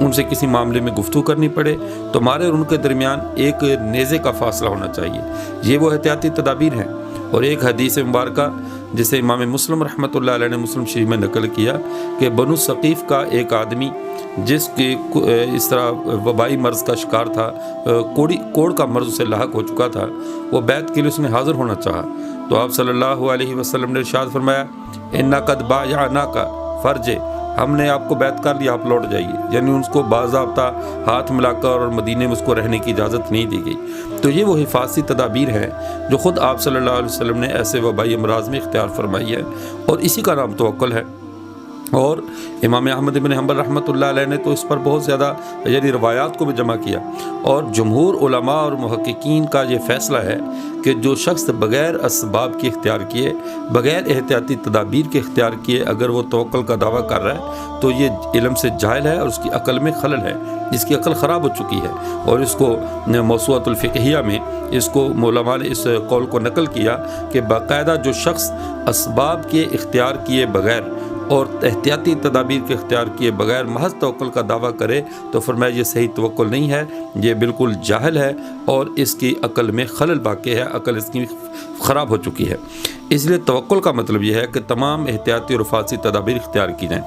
ان سے کسی معاملے میں گفتگو کرنی پڑے تو ہمارے اور ان کے درمیان ایک نیزے کا فاصلہ ہونا چاہیے۔ یہ وہ احتیاطی تدابیر ہیں۔ اور ایک حدیث مبارکہ جسے امام مسلم رحمۃ اللہ علیہ نے مسلم شریف میں نقل کیا کہ بنو ثقیف کا ایک آدمی جس کے اس طرح وبائی مرض کا شکار تھا، کوڑ کا مرض اسے لاحق ہو چکا تھا، وہ بیعت کے لیے اس نے حاضر ہونا چاہا تو آپ صلی اللہ علیہ وسلم نے ارشاد فرمایا اِنَّا قَدْ بَایَعْنَاکَ فَارْجِعْ، ہم نے آپ کو بیعت کر لیا، آپ لوٹ جائیے۔ یعنی ان کو باضابطہ ہاتھ ملا کر اور مدینے میں اس کو رہنے کی اجازت نہیں دی گئی۔ تو یہ وہ حفاظتی تدابیر ہیں جو خود آپ صلی اللہ علیہ وسلم نے ایسے وبائی امراض میں اختیار فرمائی ہے، اور اسی کا نام توکل ہے۔ اور امام احمد بن حنبل رحمۃ اللہ علیہ نے تو اس پر بہت زیادہ یعنی روایات کو بھی جمع کیا، اور جمہور علماء اور محققین کا یہ فیصلہ ہے کہ جو شخص بغیر اسباب کے اختیار کیے، بغیر احتیاطی تدابیر کے اختیار کیے اگر وہ توکل کا دعویٰ کر رہا ہے تو یہ علم سے جاہل ہے اور اس کی عقل میں خلل ہے، اس کی عقل خراب ہو چکی ہے۔ اور اس کو موسوعۃ الفقہیہ میں اس کو علماء نے اس قول کو نقل کیا کہ باقاعدہ جو شخص اسباب کے اختیار کیے بغیر اور احتیاطی تدابیر کے اختیار کیے بغیر محض توکل کا دعویٰ کرے تو فرمایا یہ صحیح توکل نہیں ہے، یہ بالکل جاہل ہے اور اس کی عقل میں خلل واقع ہے، عقل اس کی خراب ہو چکی ہے۔ اس لیے توکل کا مطلب یہ ہے کہ تمام احتیاطی اور حفاظتی تدابیر اختیار کی جائیں۔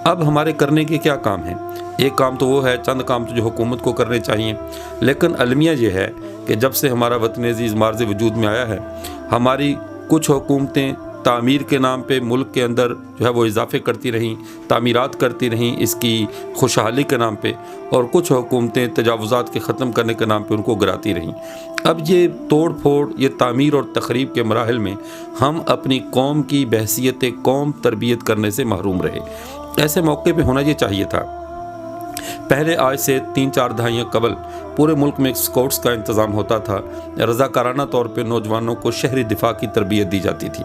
اب ہمارے کرنے کے کیا کام ہیں؟ ایک کام تو وہ ہے، چند کام تو جو حکومت کو کرنے چاہیے، لیکن المیہ یہ ہے کہ جب سے ہمارا وطن عزیز مارز وجود میں آیا ہے، ہماری کچھ حکومتیں تعمیر کے نام پہ ملک کے اندر جو ہے وہ اضافے کرتی رہیں، تعمیرات کرتی رہیں اس کی خوشحالی کے نام پہ، اور کچھ حکومتیں تجاوزات کے ختم کرنے کے نام پہ ان کو گراتی رہیں۔ اب یہ توڑ پھوڑ، یہ تعمیر اور تخریب کے مراحل میں ہم اپنی قوم کی بحیثیت قوم تربیت کرنے سے محروم رہے۔ ایسے موقع پہ ہونا یہ چاہیے تھا۔ پہلے آج سے 3-4 دہائیاں قبل پورے ملک میں اسکاؤٹس کا انتظام ہوتا تھا، رضاکارانہ طور پہ نوجوانوں کو شہری دفاع کی تربیت دی جاتی تھی۔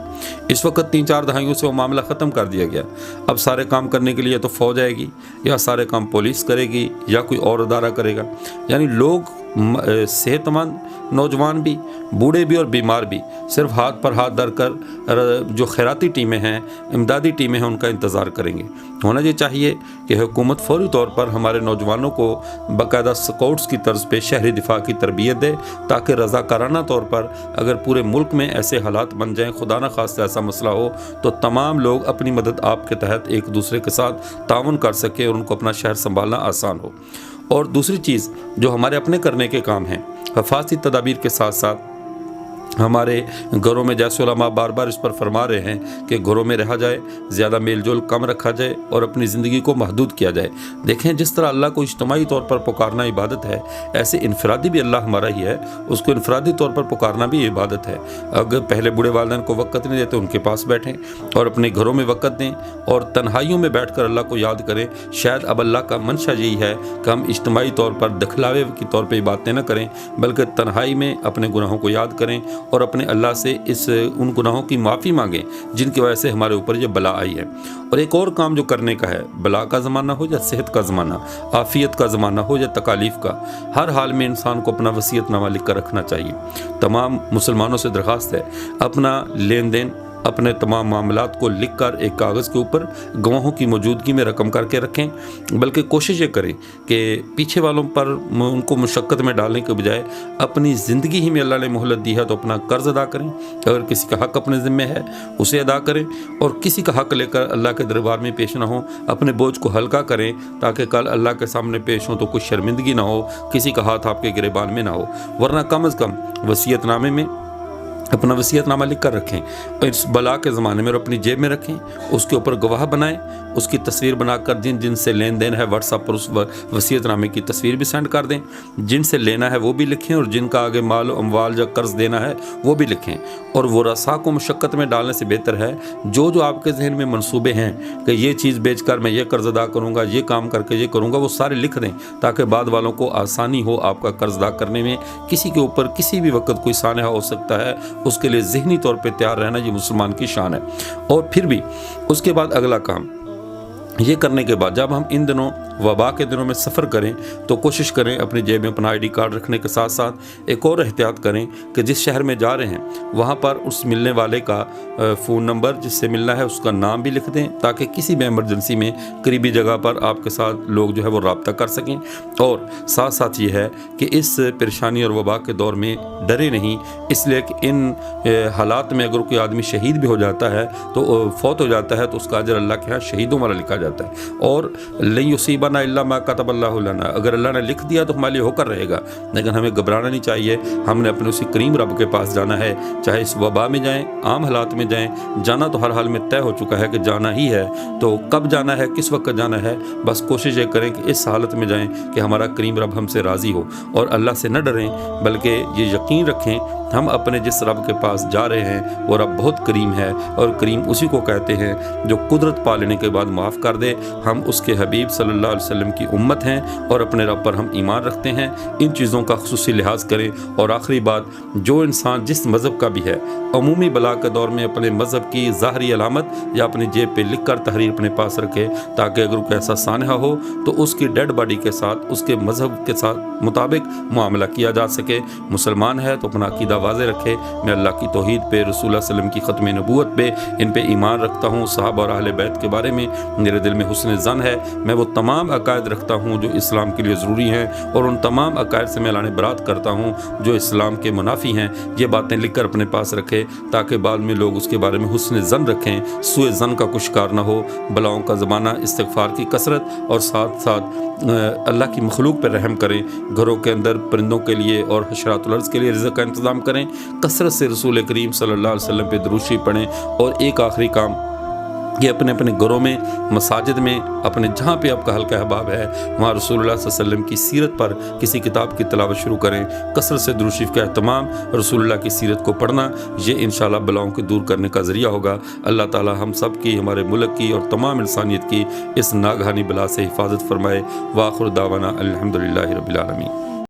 اس وقت 3-4 دہائیوں سے وہ معاملہ ختم کر دیا گیا۔ اب سارے کام کرنے کے لیے تو فوج آئے گی، یا سارے کام پولیس کرے گی، یا کوئی اور ادارہ کرے گا۔ یعنی لوگ صحت مند نوجوان بھی، بوڑھے بھی اور بیمار بھی صرف ہاتھ پر ہاتھ دھر کر جو خیراتی ٹیمیں ہیں، امدادی ٹیمیں ہیں، ان کا انتظار کریں گے۔ ہونا یہ چاہیے کہ حکومت فوری طور پر ہمارے نوجوانوں کو باقاعدہ اسکاؤٹس کی طرز پہ شہری دفاع کی تربیت دے، تاکہ رضاکارانہ طور پر اگر پورے ملک میں ایسے حالات بن جائیں، خدا نہ خواستہ ایسا مسئلہ ہو، تو تمام لوگ اپنی مدد آپ کے تحت ایک دوسرے کے ساتھ تعاون کر سکیں اور ان کو اپنا شہر سنبھالنا آسان ہو۔ اور دوسری چیز جو ہمارے اپنے کرنے کے کام ہیں، حفاظتی تدابیر کے ساتھ ساتھ ہمارے گھروں میں، جیسے علماء بار بار اس پر فرما رہے ہیں کہ گھروں میں رہا جائے، زیادہ میل جول کم رکھا جائے اور اپنی زندگی کو محدود کیا جائے۔ دیکھیں جس طرح اللہ کو اجتماعی طور پر پکارنا عبادت ہے، ایسے انفرادی بھی اللہ ہمارا ہی ہے، اس کو انفرادی طور پر پکارنا بھی عبادت ہے۔ اگر پہلے بوڑھے والدین کو وقت نہیں دیتے، ان کے پاس بیٹھیں اور اپنے گھروں میں وقت دیں اور تنہائیوں میں بیٹھ کر اللہ کو یاد کریں۔ شاید اب اللہ کا منشا یہی ہے کہ ہم اجتماعی طور پر دکھلاوے کی طور پہ باتیں نہ کریں، بلکہ تنہائی میں اپنے گناہوں کو یاد کریں اور اپنے اللہ سے ان گناہوں کی معافی مانگیں جن کی وجہ سے ہمارے اوپر یہ بلا آئی ہے۔ اور ایک اور کام جو کرنے کا ہے، بلا کا زمانہ ہو یا صحت کا زمانہ، عافیت کا زمانہ ہو یا تکالیف کا، ہر حال میں انسان کو اپنا وصیت نامہ لکھ کر رکھنا چاہیے۔ تمام مسلمانوں سے درخواست ہے اپنا لین دین، اپنے تمام معاملات کو لکھ کر ایک کاغذ کے اوپر گواہوں کی موجودگی میں رقم کر کے رکھیں، بلکہ کوشش یہ کریں کہ پیچھے والوں پر ان کو مشقت میں ڈالنے کے بجائے اپنی زندگی ہی میں اللہ نے مہلت دی ہے تو اپنا قرض ادا کریں۔ اگر کسی کا حق اپنے ذمہ ہے اسے ادا کریں، اور کسی کا حق لے کر اللہ کے دربار میں پیش نہ ہوں، اپنے بوجھ کو ہلکا کریں تاکہ کل اللہ کے سامنے پیش ہوں تو کوئی شرمندگی نہ ہو، کسی کا ہاتھ آپ کے گریبان میں نہ ہو۔ ورنہ کم از کم وصیت نامے میں اپنا وصیت نامہ لکھ کر رکھیں، اس بلا کے زمانے میں اپنی جیب میں رکھیں، اس کے اوپر گواہ بنائیں، اس کی تصویر بنا کر جن سے لین دین ہے واٹس ایپ پر اس وصیت نامے کی تصویر بھی سینڈ کر دیں، جن سے لینا ہے وہ بھی لکھیں اور جن کا آگے مال و اموال یا قرض دینا ہے وہ بھی لکھیں۔ اور وہ رسا کو مشقت میں ڈالنے سے بہتر ہے جو آپ کے ذہن میں منصوبے ہیں کہ یہ چیز بیچ کر میں یہ قرض ادا کروں گا، یہ کام کر کے یہ کروں گا، وہ سارے لکھ دیں تاکہ بعد والوں کو آسانی ہو آپ کا قرض ادا کرنے میں۔ کسی کے اوپر کسی بھی وقت کوئی سانحہ ہو سکتا ہے، اس کے لیے ذہنی طور پہ تیار رہنا یہ مسلمان کی شان ہے۔ اور پھر بھی اس کے بعد اگلا کام، یہ کرنے کے بعد جب ہم ان دنوں وبا کے دنوں میں سفر کریں تو کوشش کریں اپنی جیب میں اپنا ID کارڈ رکھنے کے ساتھ ساتھ ایک اور احتیاط کریں کہ جس شہر میں جا رہے ہیں وہاں پر اس ملنے والے کا فون نمبر جس سے ملنا ہے اس کا نام بھی لکھ دیں، تاکہ کسی بھی ایمرجنسی میں قریبی جگہ پر آپ کے ساتھ لوگ جو ہے وہ رابطہ کر سکیں۔ اور ساتھ ساتھ یہ ہے کہ اس پریشانی اور وبا کے دور میں ڈرے نہیں، اس لیے کہ ان حالات میں اگر کوئی آدمی شہید بھی ہو جاتا ہے تو فوت ہو جاتا ہے تو اس کا اجر اللہ کے ہاں شہیدوں والا لکھا جاتا ہے، اور لن یصیبنا الا ما کتب اللہ لنا، اگر اللہ نے لکھ دیا تو ہمارے لیے ہو کر رہے گا، لیکن ہمیں گھبرانا نہیں چاہیے۔ ہم نے اپنے اسی کریم رب کے پاس جانا ہے، چاہے اس وبا میں جائیں، عام حالات میں جائیں، جانا تو ہر حال میں طے ہو چکا ہے کہ جانا ہی ہے، تو کب جانا ہے، کس وقت جانا ہے، بس کوشش یہ کریں کہ اس حالت میں جائیں کہ ہمارا کریم رب ہم سے راضی ہو، اور اللہ سے نہ ڈریں بلکہ یہ یقین رکھیں ہم اپنے جس رب کے پاس جا رہے ہیں وہ رب بہت کریم ہے، اور کریم اسی کو کہتے ہیں جو قدرت پا لینے کے بعد معاف کر دے۔ ہم اس کے حبیب صلی اللہ علیہ وسلم کی امت ہیں اور اپنے رب پر ہم ایمان رکھتے ہیں، ان چیزوں کا خصوصی لحاظ کریں۔ اور آخری بات، جو انسان جس مذہب کا بھی ہے عمومی بلا کے دور میں اپنے مذہب کی ظاہری علامت یا اپنی جیب پہ لکھ کر تحریر اپنے پاس رکھے، تاکہ اگر کوئی ایسا سانحہ ہو تو اس کی ڈیڈ باڈی کے ساتھ اس کے مذہب کے ساتھ مطابق معاملہ کیا جا سکے۔ مسلمان ہے تو اپنا عقیدہ واضح رکھے، میں اللہ کی توحید پہ، رسول اللہ صلی اللہ علیہ وسلم کی ختم نبوت پہ، ان پہ ایمان رکھتا ہوں، صحابہ اور اہل بیت کے بارے میں میرے دل میں حسن ظن ہے، میں وہ تمام عقائد رکھتا ہوں جو اسلام کے لیے ضروری ہیں، اور ان تمام عقائد سے میں اعلان برات کرتا ہوں جو اسلام کے منافی ہیں۔ یہ باتیں لکھ کر اپنے پاس رکھے تاکہ بعد میں لوگ اس کے بارے میں حسن ظن رکھیں، سوء ظن کا کچھ کار نہ ہو۔ بلاؤں کا زمانہ، استغفار کی کثرت، اور ساتھ ساتھ اللہ کی مخلوق پر رحم کریں، گھروں کے اندر پرندوں کے لیے اور حشرات الارض کے لیے رزق کا انتظام کریں، کثرت سے رسول کریم صلی اللہ علیہ وسلم پہ درود شریف پڑھیں۔ اور ایک آخری کام کہ اپنے اپنے گھروں میں، مساجد میں، اپنے جہاں پہ آپ کا حلقہ احباب ہے وہاں رسول اللہ صلی اللہ علیہ وسلم کی سیرت پر کسی کتاب کی تلاوت شروع کریں، کثرت سے درود شریف کا اہتمام، رسول اللہ کی سیرت کو پڑھنا، یہ انشاءاللہ بلاؤں کو دور کرنے کا ذریعہ ہوگا۔ اللہ تعالی ہم سب کی، ہمارے ملک کی اور تمام انسانیت کی اس ناگہانی بلا سے حفاظت فرمائے۔ وآخر دعوانا الحمدللہ رب العالمین۔